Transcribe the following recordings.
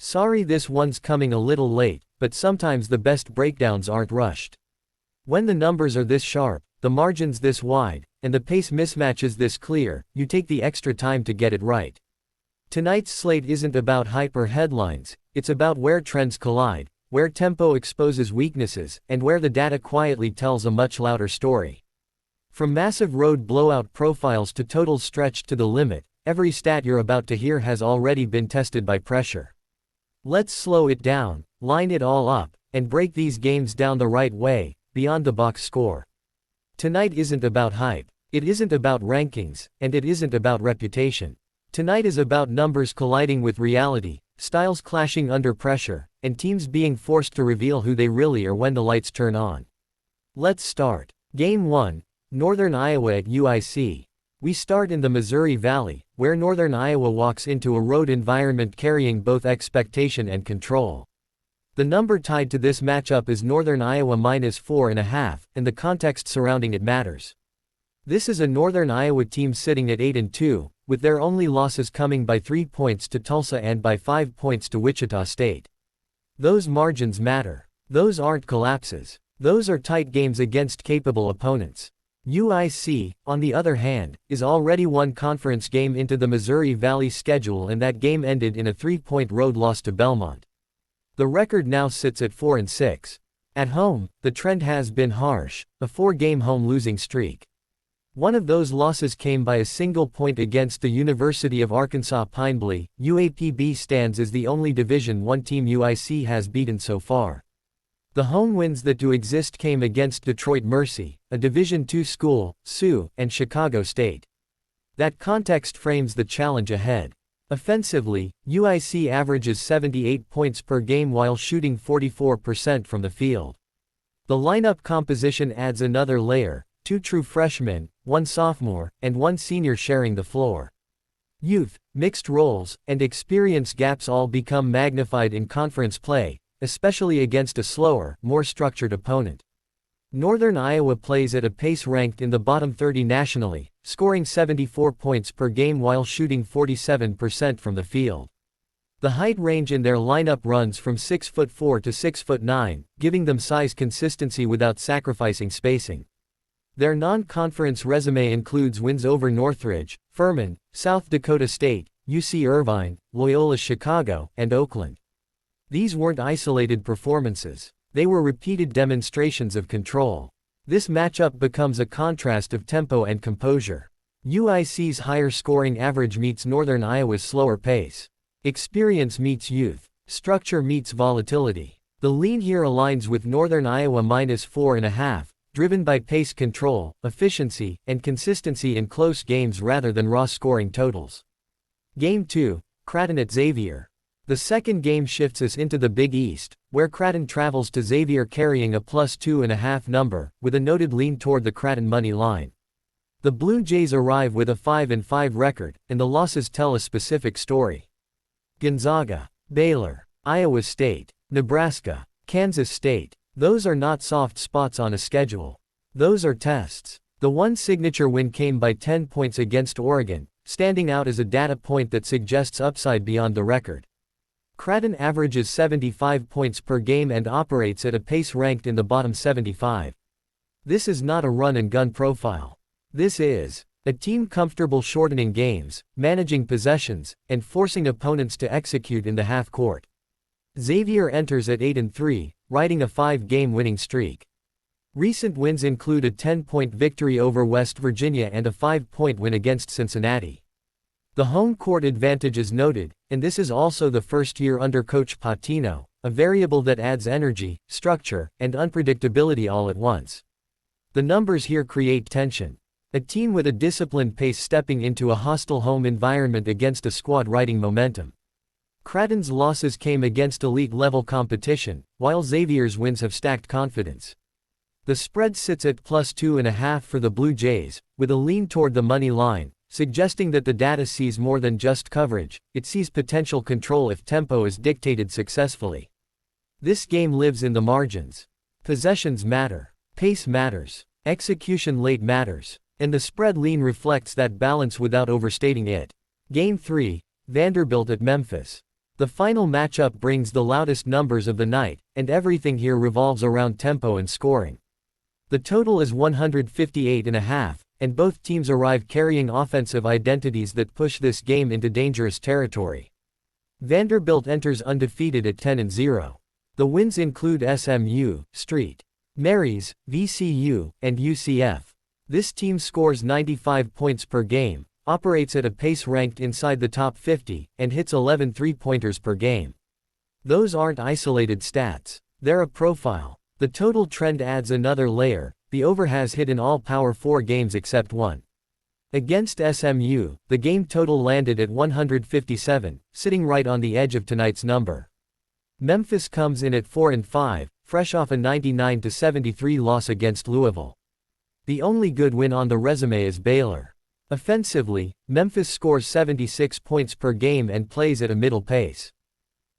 Sorry, this one's coming a little late, but sometimes the best breakdowns aren't rushed. When the numbers are this sharp, the margins this wide, and the pace mismatches this clear, you take the extra time to get it right. Tonight's slate isn't about hype or headlines, it's about where trends collide, where tempo exposes weaknesses, and where the data quietly tells a much louder story. From massive road blowout profiles to totals stretched to the limit, every stat you're about to hear has already been tested by pressure. Let's slow it down, line it all up, and break these games down the right way, beyond the box score. Tonight isn't about hype, it isn't about rankings, and it isn't about reputation. Tonight is about numbers colliding with reality, styles clashing under pressure, and teams being forced to reveal who they really are when the lights turn on. Let's start. Game 1, Northern Iowa at UIC. We start in the Missouri Valley, where Northern Iowa walks into a road environment carrying both expectation and control. The number tied to this matchup is Northern Iowa -4.5, and the context surrounding it matters. This is a Northern Iowa team sitting at 8-2, with their only losses coming by 3 points to Tulsa and by 5 points to Wichita State. Those margins matter. Those aren't collapses. Those are tight games against capable opponents. UIC, on the other hand, is already one conference game into the Missouri Valley schedule, and that game ended in a 3-point road loss to Belmont. The record now sits at 4-6. At home, the trend has been harsh, a 4-game home losing streak. One of those losses came by a single point against the University of Arkansas Pineblee. UAPB stands as the only Division I team UIC has beaten so far. The home wins that do exist came against Detroit Mercy, a Division II school, Sioux, and Chicago State. That context frames the challenge ahead. Offensively, UIC averages 78 points per game while shooting 44% from the field. The lineup composition adds another layer: 2 true freshmen, 1 sophomore, and 1 senior sharing the floor. Youth, mixed roles, and experience gaps all become magnified in conference play, especially against a slower, more structured opponent. Northern Iowa plays at a pace ranked in the bottom 30 nationally, scoring 74 points per game while shooting 47% from the field. The height range in their lineup runs from 6'4" to 6'9", giving them size consistency without sacrificing spacing. Their non-conference resume includes wins over Northridge, Furman, South Dakota State, UC Irvine, Loyola Chicago, and Oakland. These weren't isolated performances. They were repeated demonstrations of control. This matchup becomes a contrast of tempo and composure. UIC's higher scoring average meets Northern Iowa's slower pace. Experience meets youth. Structure meets volatility. The lean here aligns with Northern Iowa -4.5, driven by pace control, efficiency, and consistency in close games rather than raw scoring totals. Game 2, Creighton at Xavier. The second game shifts us into the Big East, where Creighton travels to Xavier carrying a +2.5 number, with a noted lean toward the Creighton money line. The Blue Jays arrive with a 5-5 record, and the losses tell a specific story. Gonzaga, Baylor, Iowa State, Nebraska, Kansas State. Those are not soft spots on a schedule. Those are tests. The one signature win came by 10 points against Oregon, standing out as a data point that suggests upside beyond the record. Creighton averages 75 points per game and operates at a pace ranked in the bottom 75. This is not a run-and-gun profile. This is a team comfortable shortening games, managing possessions, and forcing opponents to execute in the half-court. Xavier enters at 8-3, riding a 5-game winning streak. Recent wins include a 10-point victory over West Virginia and a 5-point win against Cincinnati. The home court advantage is noted, and this is also the first year under Coach Patino, a variable that adds energy, structure, and unpredictability all at once. The numbers here create tension. A team with a disciplined pace stepping into a hostile home environment against a squad riding momentum. Creighton's losses came against elite-level competition, while Xavier's wins have stacked confidence. The spread sits at +2.5 for the Blue Jays, with a lean toward the money line, suggesting that the data sees more than just coverage, it sees potential control if tempo is dictated successfully. This game lives in the margins. Possessions matter. Pace matters. Execution late matters. And the spread lean reflects that balance without overstating it. Game 3, Vanderbilt at Memphis. The final matchup brings the loudest numbers of the night, and everything here revolves around tempo and scoring. The total is 158.5, and both teams arrive carrying offensive identities that push this game into dangerous territory. Vanderbilt enters undefeated at 10-0. The wins include SMU, St. Mary's, VCU, and UCF. This team scores 95 points per game, operates at a pace ranked inside the top 50, and hits 11 three-pointers per game. Those aren't isolated stats. They're a profile. The total trend adds another layer. The over has hit in all Power 4 games except one. Against SMU, the game total landed at 157, sitting right on the edge of tonight's number. Memphis comes in at 4-5, fresh off a 99-73 loss against Louisville. The only good win on the resume is Baylor. Offensively, Memphis scores 76 points per game and plays at a middle pace.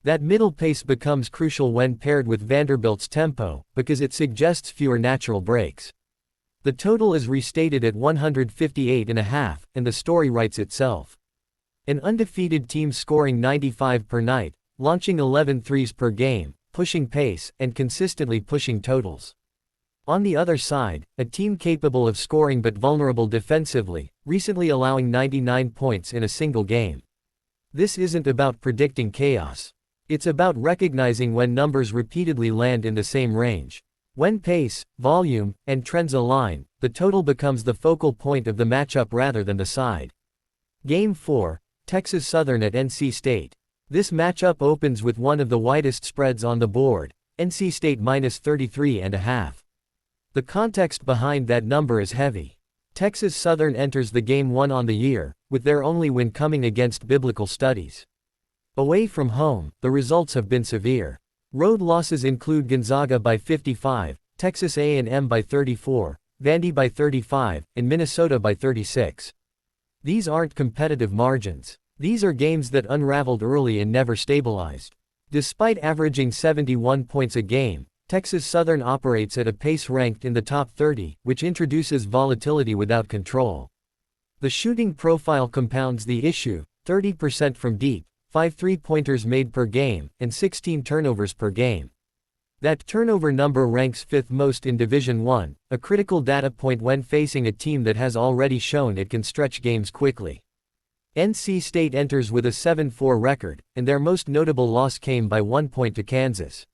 That middle pace becomes crucial when paired with Vanderbilt's tempo, because it suggests fewer natural breaks. The total is restated at 158.5, and the story writes itself. An undefeated team scoring 95 per night, launching 11 threes per game, pushing pace, and consistently pushing totals. On the other side, a team capable of scoring but vulnerable defensively, recently allowing 99 points in a single game. This isn't about predicting chaos. It's about recognizing when numbers repeatedly land in the same range. When pace, volume, and trends align, the total becomes the focal point of the matchup rather than the side. Game 4, Texas Southern at NC State. This matchup opens with one of the widest spreads on the board, NC State -33.5. The context behind that number is heavy. Texas Southern enters the game 1 on the year, with their only win coming against Biblical Studies. Away from home, the results have been severe. Road losses include Gonzaga by 55, Texas A&M by 34, Vandy by 35, and Minnesota by 36. These aren't competitive margins. These are games that unraveled early and never stabilized. Despite averaging 71 points a game, Texas Southern operates at a pace ranked in the top 30, which introduces volatility without control. The shooting profile compounds the issue: 30% from deep, 5 three-pointers made per game, and 16 turnovers per game. That turnover number ranks 5th most in Division I, a critical data point when facing a team that has already shown it can stretch games quickly. NC State enters with a 7-4 record, and their most notable loss came by 1 point to Kansas.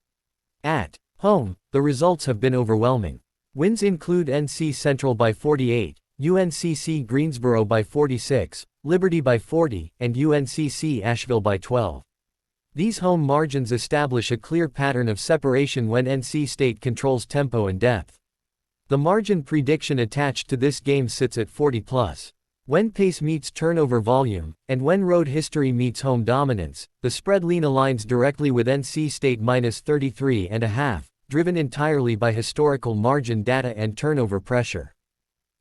At home, the results have been overwhelming. Wins include NC Central by 48, UNCC Greensboro by 46, Liberty by 40, and UNCC Asheville by 12. These home margins establish a clear pattern of separation when NC State controls tempo and depth. The margin prediction attached to this game sits at 40+. When pace meets turnover volume, and when road history meets home dominance, the spread lean aligns directly with NC State -33.5, driven entirely by historical margin data and turnover pressure.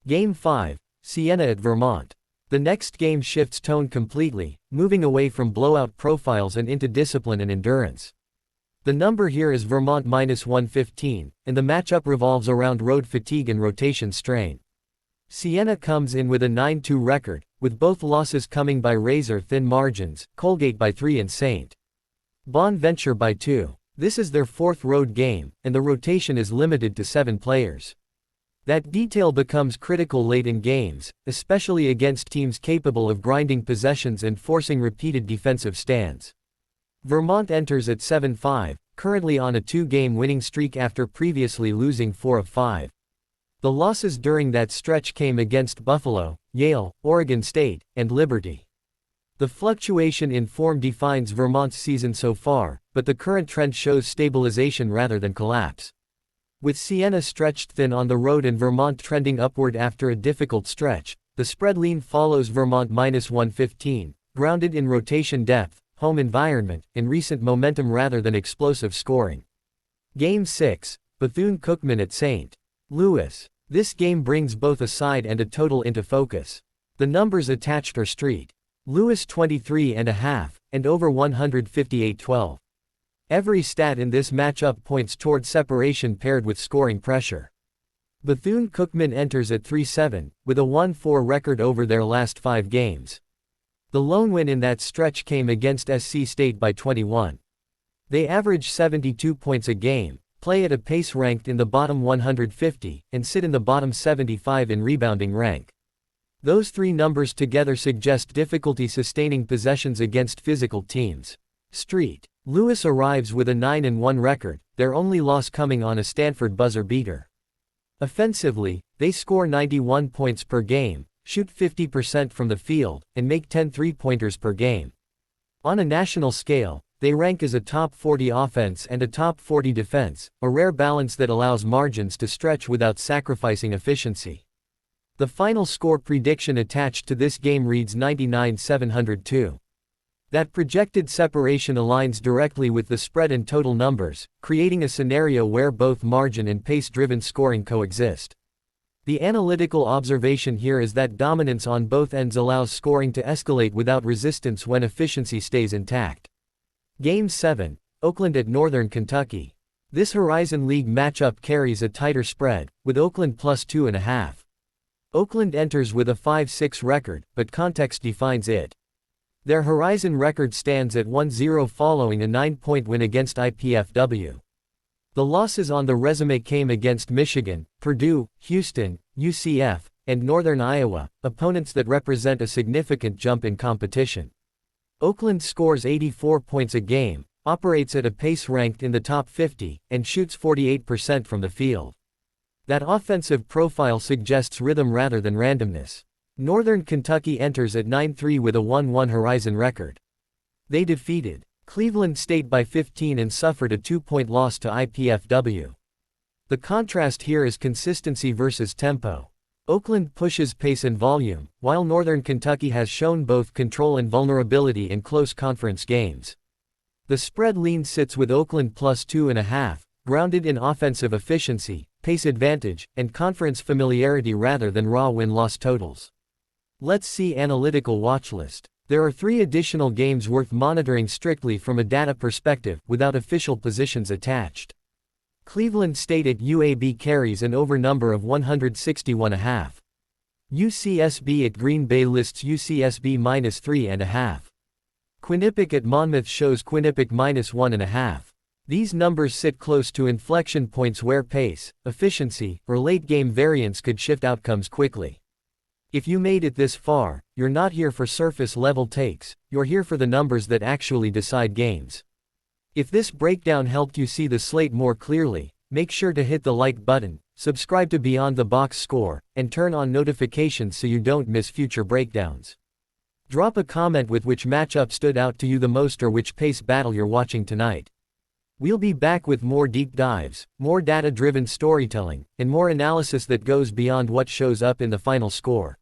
Game 5, Siena at Vermont. The next game shifts tone completely, moving away from blowout profiles and into discipline and endurance. The number here is Vermont -115, and the matchup revolves around road fatigue and rotation strain. Siena comes in with a 9-2 record, with both losses coming by razor-thin margins, Colgate by 3 and St. Bonaventure by 2. This is their 4th road game, and the rotation is limited to 7 players. That detail becomes critical late in games, especially against teams capable of grinding possessions and forcing repeated defensive stands. Vermont enters at 7-5, currently on a 2-game winning streak after previously losing 4 of 5. The losses during that stretch came against Buffalo, Yale, Oregon State, and Liberty. The fluctuation in form defines Vermont's season so far, but the current trend shows stabilization rather than collapse. With Siena stretched thin on the road and Vermont trending upward after a difficult stretch, the spread lean follows Vermont -115, grounded in rotation depth, home environment, and recent momentum rather than explosive scoring. Game 6, Bethune-Cookman at St. Louis. This game brings both a side and a total into focus. The numbers attached are St. Louis 23.5, and over 158-12. Every stat in this matchup points toward separation paired with scoring pressure. Bethune-Cookman enters at 3-7, with a 1-4 record over their last 5 games. The lone win in that stretch came against SC State by 21. They average 72 points a game, play at a pace ranked in the bottom 150, and sit in the bottom 75 in rebounding rank. Those three numbers together suggest difficulty sustaining possessions against physical teams. Street. Lewis arrives with a 9-1 record, their only loss coming on a Stanford buzzer beater. Offensively, they score 91 points per game, shoot 50% from the field, and make 10 three-pointers per game. On a national scale, they rank as a top 40 offense and a top 40 defense, a rare balance that allows margins to stretch without sacrificing efficiency. The final score prediction attached to this game reads 99-702. That projected separation aligns directly with the spread and total numbers, creating a scenario where both margin and pace-driven scoring coexist. The analytical observation here is that dominance on both ends allows scoring to escalate without resistance when efficiency stays intact. Game 7, Oakland at Northern Kentucky. This Horizon League matchup carries a tighter spread, with Oakland plus 2.5. Oakland enters with a 5-6 record, but context defines it. Their Horizon record stands at 1-0 following a 9-point win against IPFW. The losses on the resume came against Michigan, Purdue, Houston, UCF, and Northern Iowa, opponents that represent a significant jump in competition. Oakland scores 84 points a game, operates at a pace ranked in the top 50, and shoots 48% from the field. That offensive profile suggests rhythm rather than randomness. Northern Kentucky enters at 9-3 with a 1-1 Horizon record. They defeated Cleveland State by 15 and suffered a 2-point loss to IPFW. The contrast here is consistency versus tempo. Oakland pushes pace and volume, while Northern Kentucky has shown both control and vulnerability in close conference games. The spread lean sits with Oakland plus 2.5, grounded in offensive efficiency, pace advantage, and conference familiarity rather than raw win-loss totals. Let's see analytical watchlist. There are 3 additional games worth monitoring strictly from a data perspective, without official positions attached. Cleveland State at UAB carries an over number of 161.5. UCSB at Green Bay lists UCSB minus 3.5. Quinnipiac at Monmouth shows Quinnipiac minus 1.5. These numbers sit close to inflection points where pace, efficiency, or late-game variance could shift outcomes quickly. If you made it this far, you're not here for surface-level takes, you're here for the numbers that actually decide games. If this breakdown helped you see the slate more clearly, make sure to hit the like button, subscribe to Beyond the Box Score, and turn on notifications so you don't miss future breakdowns. Drop a comment with which matchup stood out to you the most or which pace battle you're watching tonight. We'll be back with more deep dives, more data-driven storytelling, and more analysis that goes beyond what shows up in the final score.